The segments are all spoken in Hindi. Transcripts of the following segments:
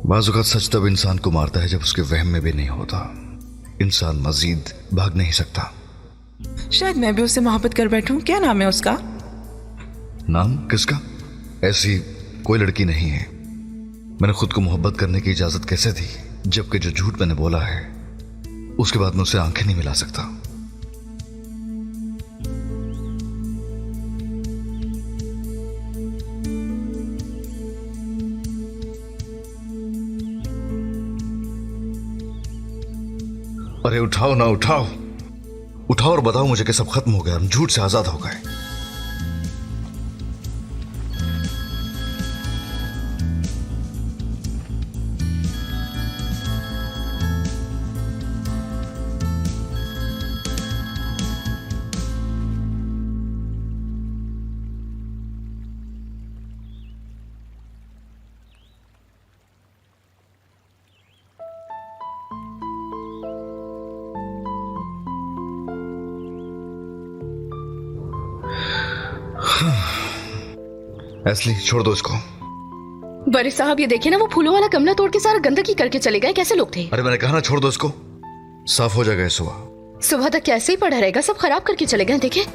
बाज़ औक़ात सच तब इंसान को मारता है जब उसके वहम में भी नहीं होता। इंसान मजीद भाग नहीं सकता। शायद मैं भी उससे मोहब्बत कर बैठूं। क्या नाम है उसका? नाम किसका? ऐसी कोई लड़की नहीं है। मैंने खुद को मोहब्बत करने की इजाजत कैसे दी, जबकि जो झूठ मैंने बोला है उसके बाद मैं उससे आंखें नहीं मिला सकता। अरे उठाओ ना, उठाओ उठाओ और बताओ मुझे कि सब खत्म हो गया, हम झूठ से आजाद हो गए। एस्ली, छोड़ दो इसको। बड़े साहब ये देखिए ना, वो फूलों वाला गमला तोड़ के सारा गंदगी करके चले गए। कैसे लोग थे? अरे मैंने कहा ना छोड़ दो इसको, साफ हो जाएगा सुबह। सुबह तक कैसे ही पड़ा रहेगा, सब खराब करके चले गए। देखिए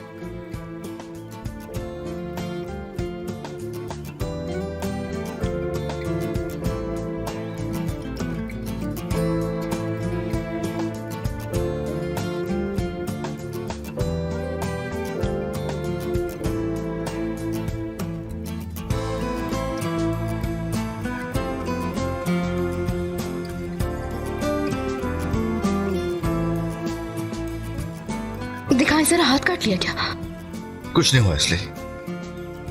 दिखाई, जरा हाथ काट लिया क्या? कुछ नहीं हुआ एस्ली,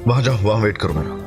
वहां जाओ, वहां वेट करो मेरा।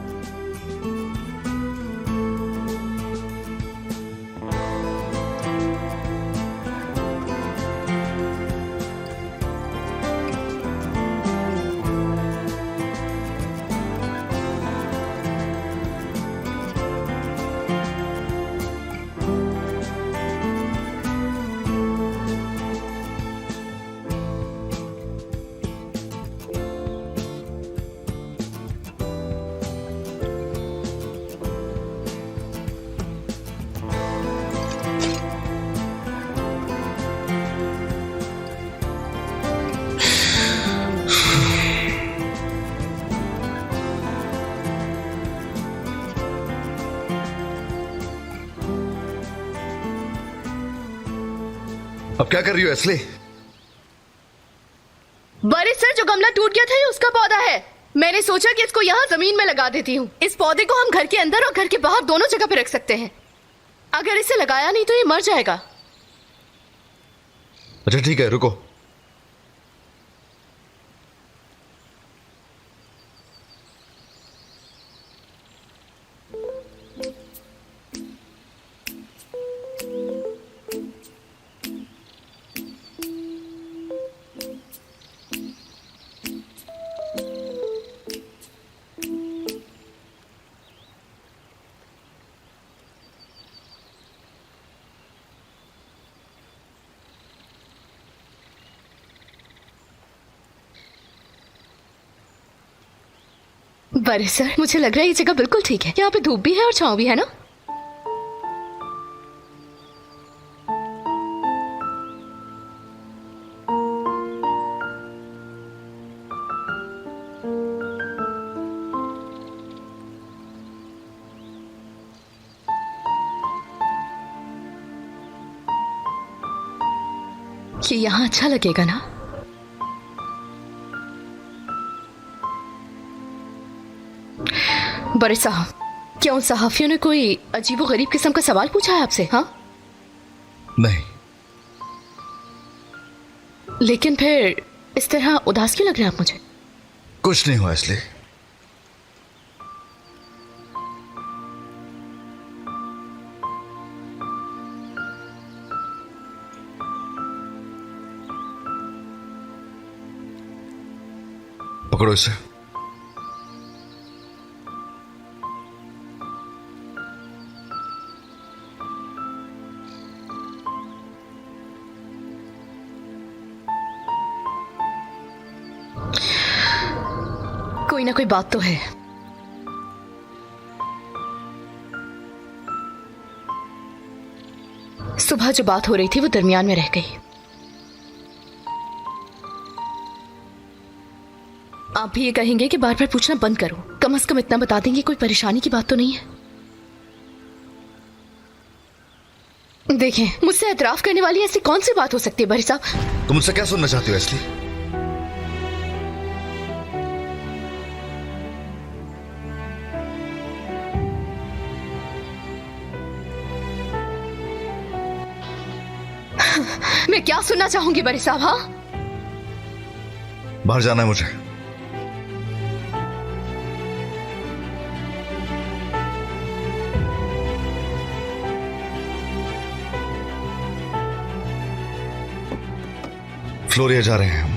अब क्या कर रही हो एस्ली? बड़े सर, जो गमला टूट गया था ये उसका पौधा है। मैंने सोचा कि इसको यहाँ जमीन में लगा देती हूँ। इस पौधे को हम घर के अंदर और घर के बाहर दोनों जगह पे रख सकते हैं। अगर इसे लगाया नहीं तो ये मर जाएगा। अच्छा ठीक है, रुको। बड़े सर, मुझे लग रहा है ये जगह बिल्कुल ठीक है। यहाँ पे धूप भी है और छांव भी है ना? ये यहाँ अच्छा लगेगा ना? बड़े साहब, क्या उन सहाफियों ने कोई अजीबोगरीब किस्म का सवाल पूछा है आपसे? हाँ नहीं। लेकिन फिर इस तरह उदास क्यों लग रहे हैं आप मुझे? कुछ नहीं हुआ इसलिए। पकड़ो इसे। कोई ना कोई बात तो है। सुबह जो बात हो रही थी वो दरमियान में रह गई। आप भी ये कहेंगे कि बार बार पूछना बंद करो। कम से कम इतना बता देंगे कोई परेशानी की बात तो नहीं है। देखें, मुझसे एतराफ करने वाली ऐसी कौन सी बात हो सकती है बरी साहब? तुम मुझसे क्या सुनना चाहती हो एस्ली? मैं क्या सुनना चाहूंगी बरी साहब? हाँ, बाहर जाना है मुझे। फ्लोरिया जा रहे हैं हम।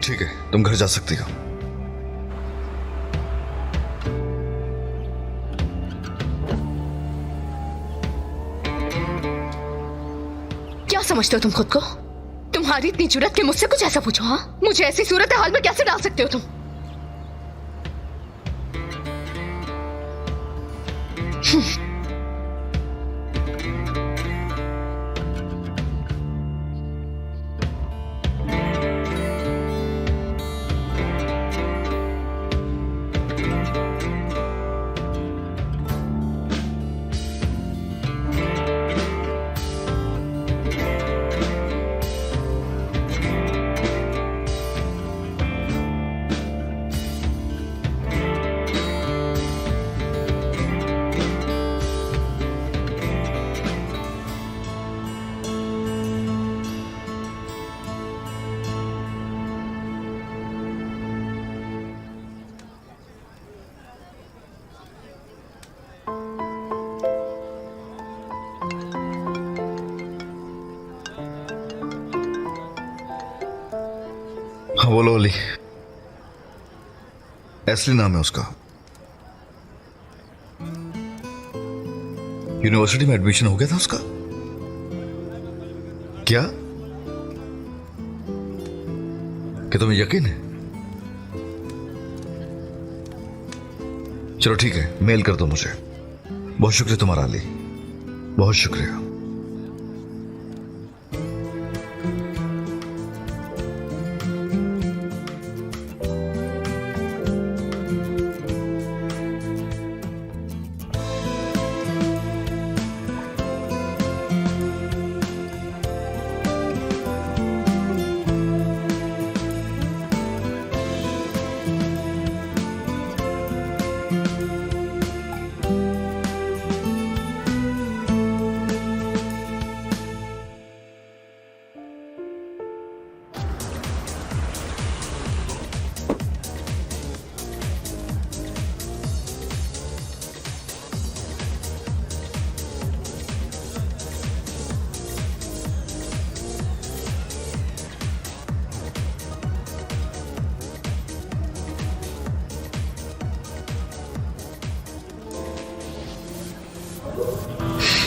ठीक है, तुम घर जा सकती हो। क्या समझते हो तुम खुद को? तुम्हारी इतनी जुर्रत के मुझसे कुछ ऐसा पूछो? हाँ, मुझे ऐसी सूरत हाल में कैसे डाल सकते हो तुम? हाँ बोलो ओली। एस्ली नाम है उसका। यूनिवर्सिटी में एडमिशन हो गया था उसका। क्या? क्या तुम्हें यकीन है? चलो ठीक है, मेल कर दो मुझे। बहुत शुक्रिया तुम्हारा अली, बहुत शुक्रिया।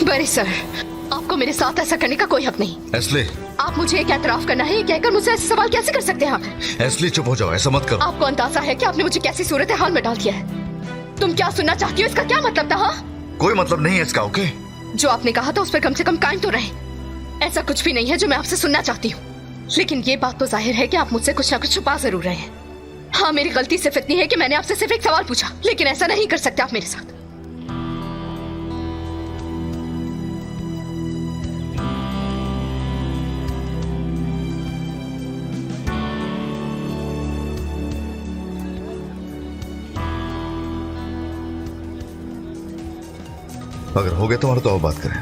बरी सर, आपको मेरे साथ ऐसा करने का कोई हक नहीं। एस्ली, आप मुझे एक एतराफ करना है, ये कहकर मुझसे ऐसे सवाल कैसे कर सकते हैं आप? एस्ली चुप हो जाओ, ऐसा मत करो। आपको अंदाजा है कि आपने मुझे कैसी सूरत हाल में डाल दिया है? तुम क्या सुनना चाहती हो? इसका क्या मतलब था? हाँ, कोई मतलब नहीं है इसका। ओके, जो आपने कहा था उस पर कम से कम कायम तो रहे। ऐसा कुछ भी नहीं है जो मैं आपसे सुनना चाहती हूँ, लेकिन ये बात तो जाहिर है कि आप मुझसे कुछ ना कुछ छुपा जरूर रहे हैं। हाँ, मेरी गलती सिर्फ इतनी है कि मैंने आपसे सिर्फ एक सवाल पूछा, लेकिन ऐसा नहीं कर सकते आप मेरे साथ। अगर हो गया तुम्हारा तो अब बात करें।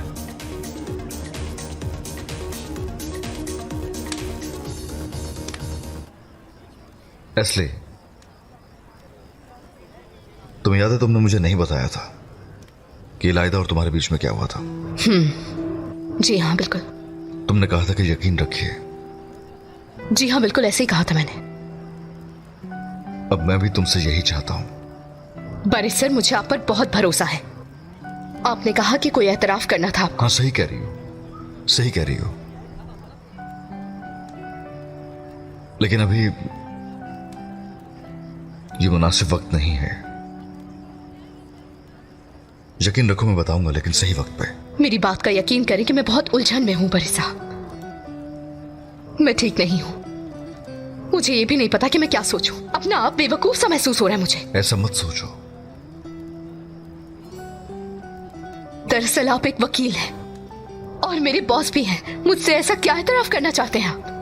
एस्ले, तुम्हें याद है तुमने मुझे नहीं बताया था कि इलाइदा और तुम्हारे बीच में क्या हुआ था? जी हाँ बिल्कुल। तुमने कहा था कि यकीन रखिए। जी हाँ बिल्कुल, ऐसे ही कहा था मैंने। अब मैं भी तुमसे यही चाहता हूं। बारिश सर, मुझे आप पर बहुत भरोसा है। आपने कहा कि कोई एतराफ करना था आपको। हाँ, सही कह रही हो, सही कह रही हो। लेकिन अभी ये मुनासिब वक्त नहीं है। यकीन रखो, मैं बताऊंगा, लेकिन सही वक्त पे। मेरी बात का यकीन करें कि मैं बहुत उलझन में हूं बरिसा। मैं ठीक नहीं हूं। मुझे ये भी नहीं पता कि मैं क्या सोचूं। अपना आप बेवकूफ सा महसूस हो रहा है मुझे। ऐसा मत सोचो। दरअसल आप एक वकील हैं और मेरे बॉस भी हैं। मुझसे ऐसा क्या एतराफ करना चाहते हैं आप?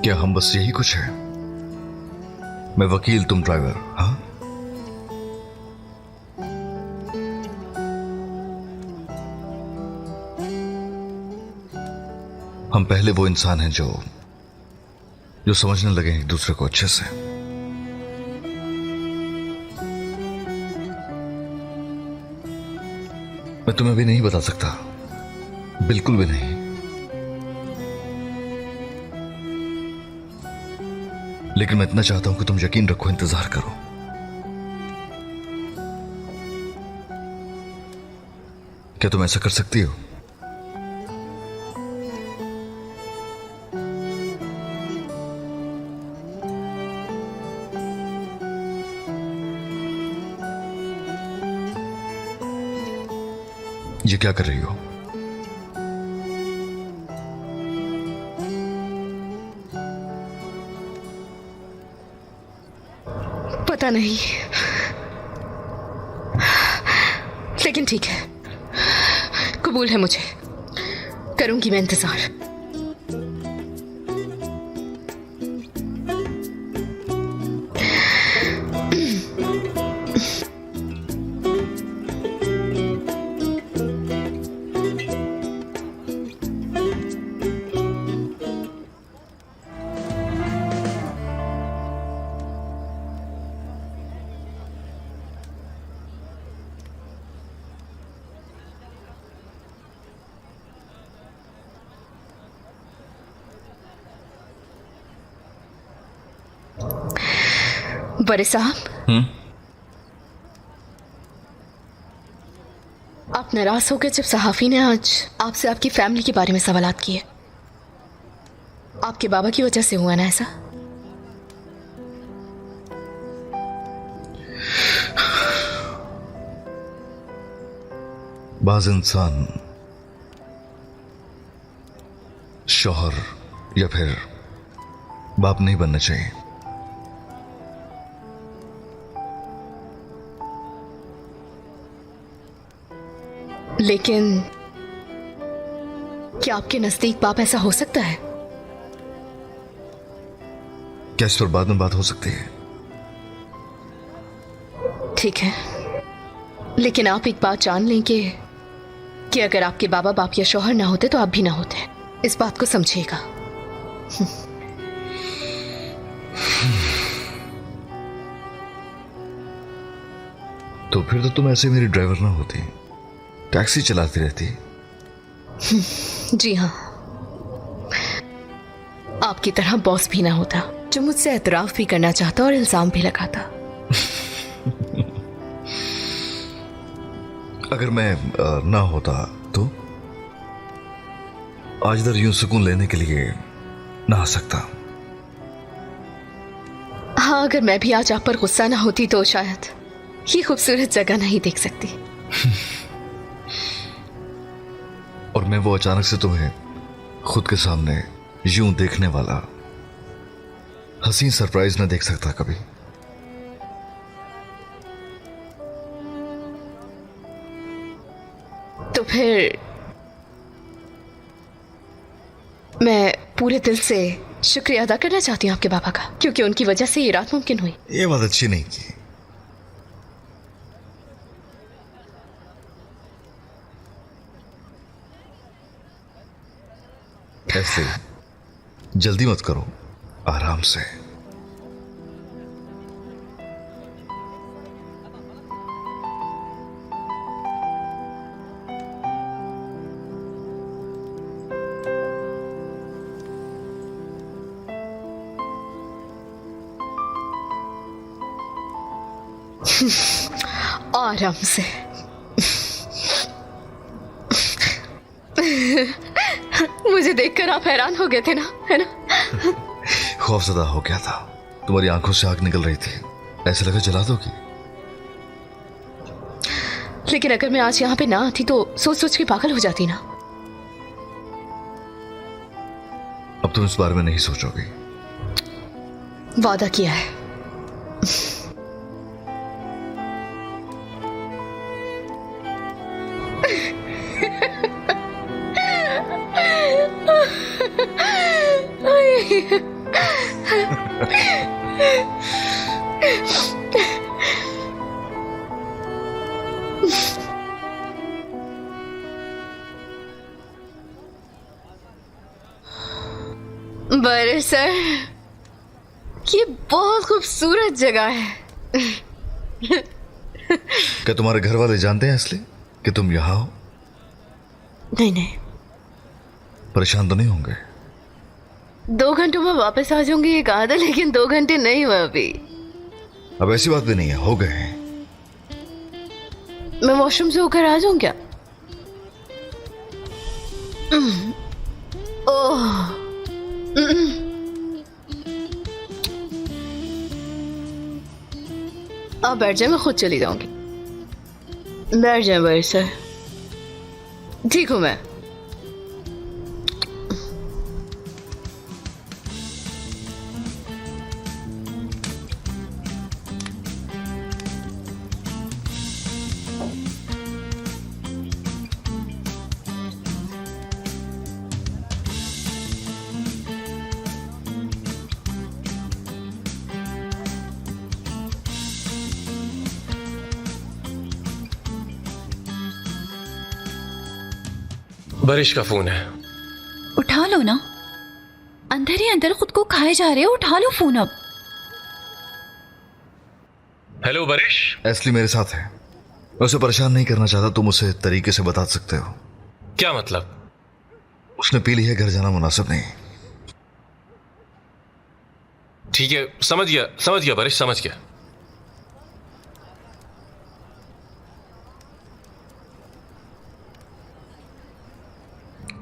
क्या हम बस यही कुछ है? मैं वकील, तुम ड्राइवर। हाँ, हम पहले वो इंसान हैं जो समझने लगे हैं एक दूसरे को अच्छे से। मैं तुम्हें अभी नहीं बता सकता, बिल्कुल भी नहीं। लेकिन मैं इतना चाहता हूं कि तुम यकीन रखो, इंतजार करो। क्या तुम ऐसा कर सकती हो? ये क्या कर रही हो? पता नहीं, लेकिन ठीक है, कबूल है मुझे। करूंगी मैं इंतजार। बड़े साहब, आप नाराज हो गए जब सहाफी ने आज आपसे आपकी फैमिली के बारे में सवालात किए। आपके बाबा की वजह से हुआ ना ऐसा? बाज इंसान शौहर या फिर बाप नहीं बनना चाहिए। लेकिन क्या आपके नजदीक बाप ऐसा हो सकता है? क्या इस पर बाद में बात हो सकती है? ठीक है, लेकिन आप एक बात जान लें कि अगर आपके बाबा बाप या शौहर ना होते तो आप भी ना होते। इस बात को समझिएगा। तो फिर तो तुम ऐसे मेरी ड्राइवर ना होती, टैक्सी चलाती रहती। जी हाँ, आपकी तरह बॉस भी ना होता जो मुझसे एतराफ भी करना चाहता और इल्जाम भी लगाता। अगर मैं ना होता तो आज इधर यूं सुकून लेने के लिए ना आ सकता। हाँ, अगर मैं भी आज आप पर गुस्सा ना होती तो शायद ये खूबसूरत जगह नहीं देख सकती। और मैं वो अचानक से तुम्हें खुद के सामने यूं देखने वाला हसीन सरप्राइज न देख सकता कभी। तो फिर मैं पूरे दिल से शुक्रिया अदा करना चाहती हूँ आपके बाबा का, क्योंकि उनकी वजह से ये रात मुमकिन हुई। ये बात अच्छी नहीं की। ऐसे जल्दी मत करो, आराम से। आराम से। मुझे देखकर आप हैरान हो गए थे ना, है ना? खौफजदा हो गया था, तुम्हारी आंखों से आग निकल रही थी, ऐसे लगा जला दोगी। लेकिन अगर मैं आज यहाँ पे ना आती तो सोच सोच के पागल हो जाती ना। अब तुम इस बारे में नहीं सोचोगी। वादा किया है। बड़े सर, ये बहुत खूबसूरत जगह है। क्या तुम्हारे घर वाले जानते हैं असली कि तुम यहां हो? नहीं नहीं, परेशान तो नहीं होंगे? 2 घंटों में वापस आ जाऊंगी ये कहा था, लेकिन 2 घंटे नहीं हुए अभी। अब ऐसी बात भी नहीं है, हो गए हैं। मैं वॉशरूम से होकर आ जाऊं क्या? ओह, आप बैठ जाए, मैं खुद चली जाऊंगी। बैठ जाए बड़े सर, ठीक हूं मैं। बारिश का फोन है। उठा लो ना, अंदर ही अंदर खुद को खाए जा रहे हो, उठा लो फोन अब। हेलो बारिश। एस्ली मेरे साथ है, मैं उसे परेशान नहीं करना चाहता, तुम उसे तरीके से बता सकते हो। क्या मतलब? उसने पी ली है, घर जाना मुनासिब नहीं। ठीक है, समझ गया बारिश, समझ गया।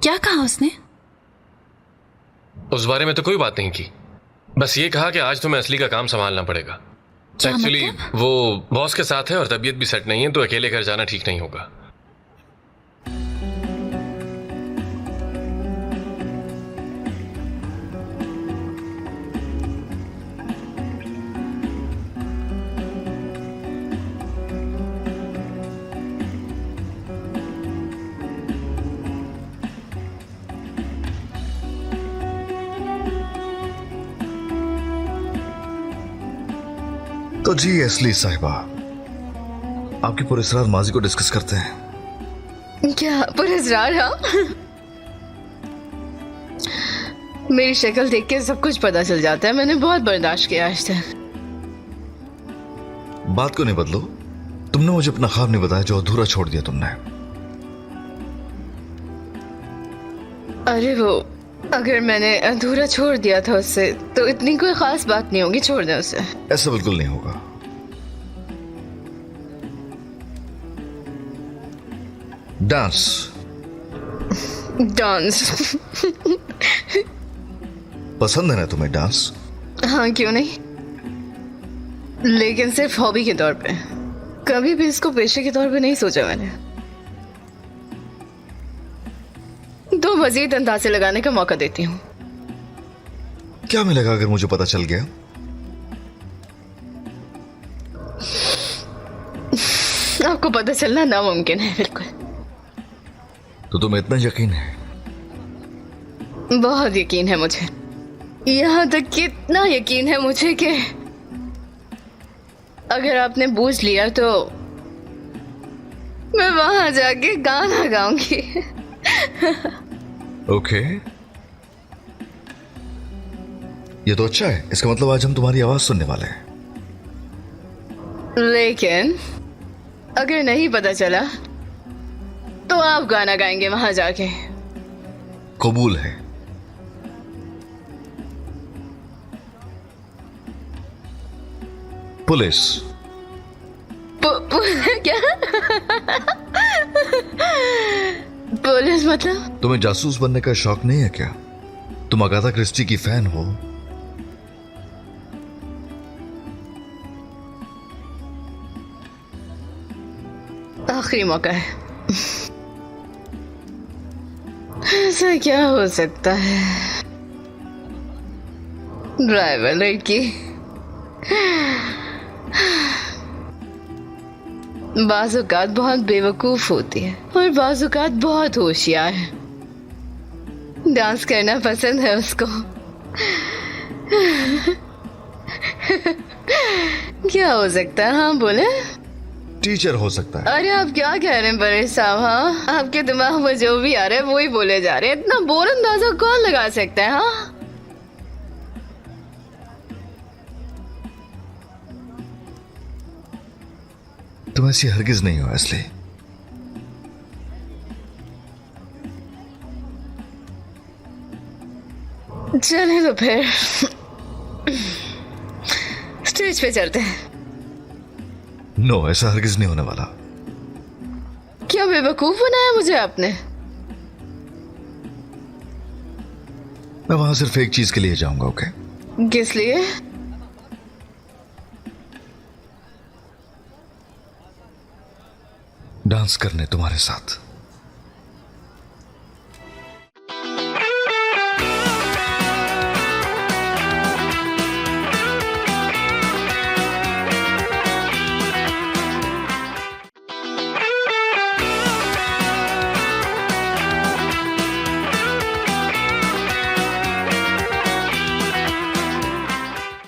क्या कहा उसने? उस बारे में तो कोई बात नहीं की, बस ये कहा कि आज तुम्हें असली का काम संभालना पड़ेगा। एक्चुअली मतलब? वो बॉस के साथ है और तबीयत भी सेट नहीं है, तो अकेले घर जाना ठीक नहीं होगा। तो जी एस्ली साहिबा, आपकी पुरस्कार माजी को डिस्कस करते हैं। क्या पुरस्कार? हाँ, मेरी शक्ल देख के सब कुछ पता चल जाता है। मैंने बहुत बर्दाश्त किया आज तक। बात को नहीं बदलो, तुमने मुझे अपना ख्वाब नहीं बताया जो अधूरा छोड़ दिया तुमने। अरे वो, अगर मैंने अधूरा छोड़ दिया था उससे तो इतनी कोई खास बात नहीं होगी, छोड़ दें उसे। ऐसा बिल्कुल नहीं होगा। डांस डांस पसंद है ना तुम्हें? डांस? हाँ, क्यों नहीं, लेकिन सिर्फ हॉबी के तौर पे। कभी भी इसको पेशे के तौर पे नहीं सोचा मैंने। तो मजीद अंदाजे लगाने का मौका देती हूँ। क्या मिलेगा अगर मुझे पता चल गया? आपको पता चलना नामुमकिन है, बिल्कुल। तो तुम्हें इतना यकीन है? बहुत यकीन है मुझे, यहाँ तक कि इतना यकीन है मुझे कि अगर आपने बूझ लिया तो मैं वहां जाके गाना गाऊंगी। ओके, ये तो अच्छा है, इसका मतलब आज हम तुम्हारी आवाज सुनने वाले हैं। लेकिन अगर नहीं पता चला तो आप गाना गाएंगे वहां जाके। कबूल है। पुलिस। क्या? पुलिस मतलब? तुम्हें जासूस बनने का शौक नहीं है क्या? तुम अगाथा क्रिस्टी की फैन हो। आखिरी मौका है। ऐसा क्या हो सकता है? ड्राइवर लड़की बाज़-औक़ात बहुत बेवकूफ होती है और बाज़-औक़ात बहुत होशियार है। डांस करना पसंद है उसको। क्या हो सकता है? हाँ बोले। टीचर हो सकता है। अरे आप क्या कह रहे हैं बड़े साहब? हाँ, आपके दिमाग में जो भी आ रहा है वही बोले जा रहे हैं। इतना बोर अंदाजा कौन लगा सकता है? हाँ, तुम ऐसी हरगिज नहीं हो एस्ली। चले तो फिर स्टेज पे चलते हैं। नो, ऐसा हरगिज नहीं होने वाला। क्या बेवकूफ बनाया मुझे आपने? मैं वहां सिर्फ एक चीज के लिए जाऊंगा, ओके? किस लिए? डांस करने तुम्हारे साथ।